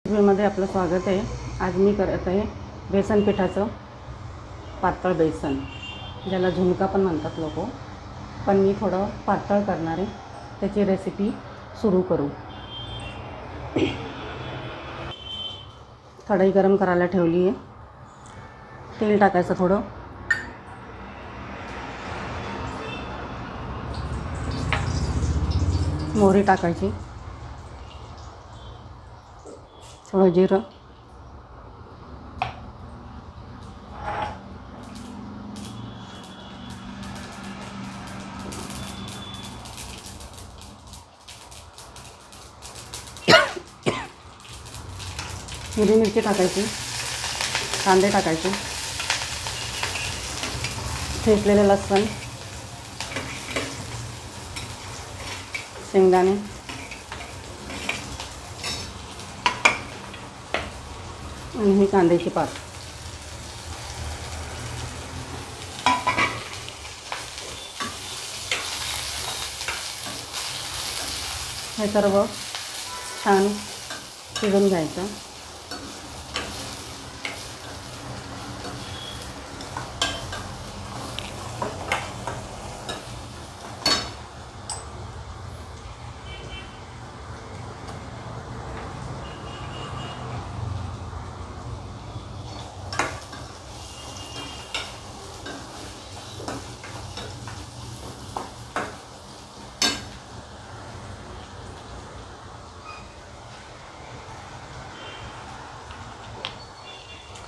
मध्ये आपलं स्वागत आहे। आज मी करत आहे बेसन पिठाचं पातळ बेसन, ज्याला झुणका पण म्हणतात लोक, पण मी थोडं पातळ करणार आहे। त्याची रेसिपी सुरू करू। कढई गरम करायला ठेवली आहे। तेल टाकायचं थोडं, मोहरी टाकायची, थोडं जिरं, हिरवी मिरची टाकायची, कांदे टाकायचे, ठेचलेलं लसूण, शेंगदाणे, आणि ही कांद्याची पात। हे सर्व छान शिजवून घ्यायचं।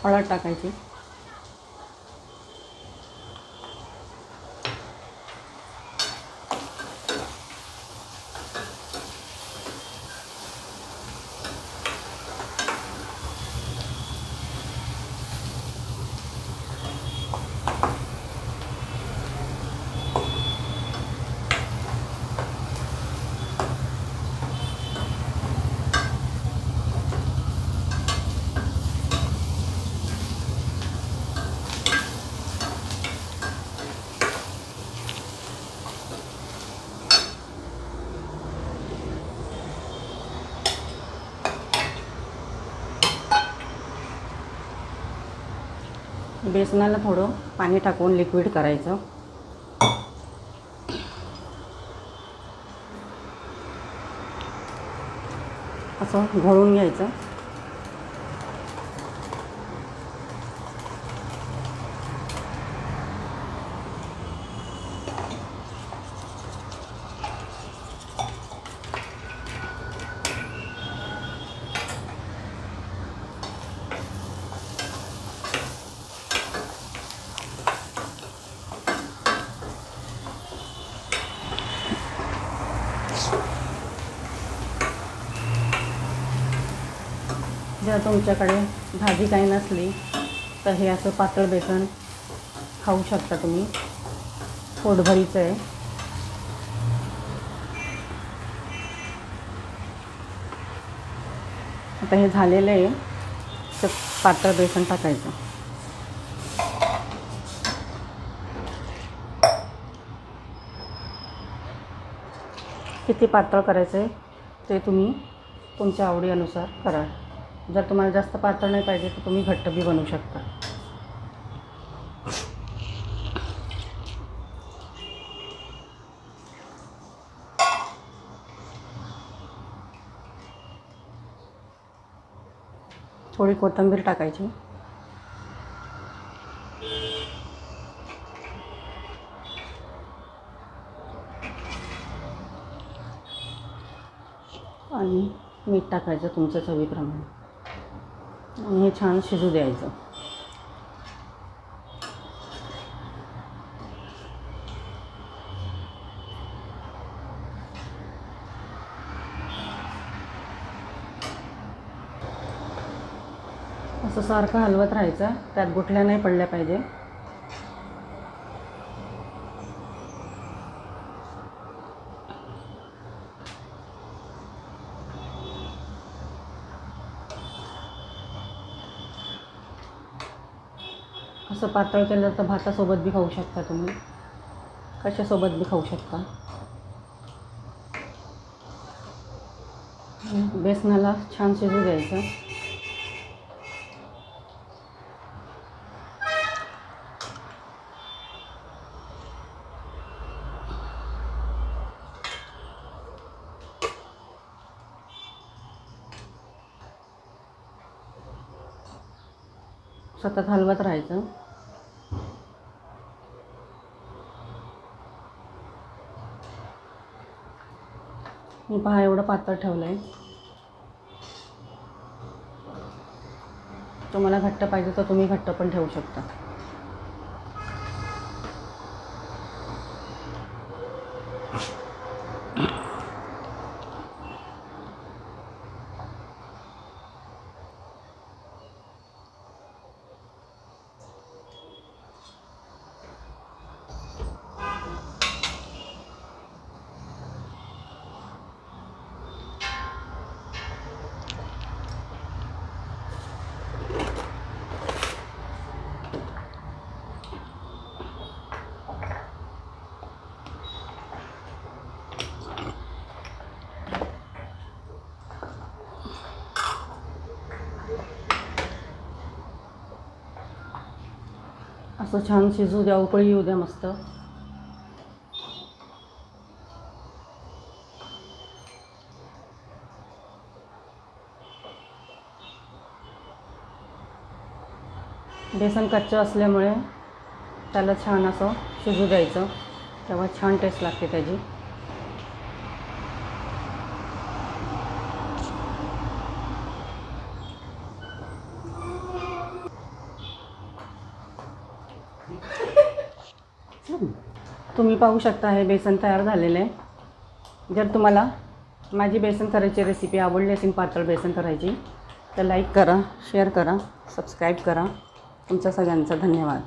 हळद टाकायची, बेसनाला थोडं पाणी टाकून लिक्विड करायचं। असं घोळून घ्यायचं। जर तुमच्याकडे भाजी काही नसली तर हे असं पातळ बेसन खाऊ शकता तुम्ही। पोटभरीचं आहे। आता हे झालेलं आहे, तर पातळ बेसन टाकायचं। किती पातळ करायचं आहे ते तुम्ही तुमच्या आवडीनुसार करा। जर तुम्हाला जास्त पातळ नाही पाहिजे तर तुम्ही घट्ट बी बनवू शकता। थोडी कोथिंबीर टाकायची, आणि मीठ टाकायचं तुमच्या चवीप्रमाणे, आणि हे छान शिजू द्यायचं। असं सारखं हलवत राहायचं, त्यात गुठल्या नाही पडल्या पाहिजे। असं पातळ केलं तर भातासोबत बी खाऊ शकता तुम्ही, कशासोबत बी खाऊ शकता। बेसनाला छान शिजू द्यायचं। सतत हलवत राहायचं. मी पहा एवढं पातळ ठेवलं आहे. तुम्हाला घट्ट पाहिजे तर तुम्ही घट्ट पण ठेवू शकता. असं छान शिजू द्या, उकळी येऊ द्या मस्त. बेसन कच्चं असल्यामुळे त्याला छान असं शिजू द्यायचं, तेव्हा छान टेस्ट लागते त्याची. तुम्ही पाहू शकता हे बेसन तयार झालेलं आहे. जर तुम्हाला माझी बेसन करायची रेसिपी आवडली असेल, पातळ बेसन करायची, तर लाईक करा, शेअर करा, सबस्क्राईब करा. तुमचा सगळ्यांचा धन्यवाद.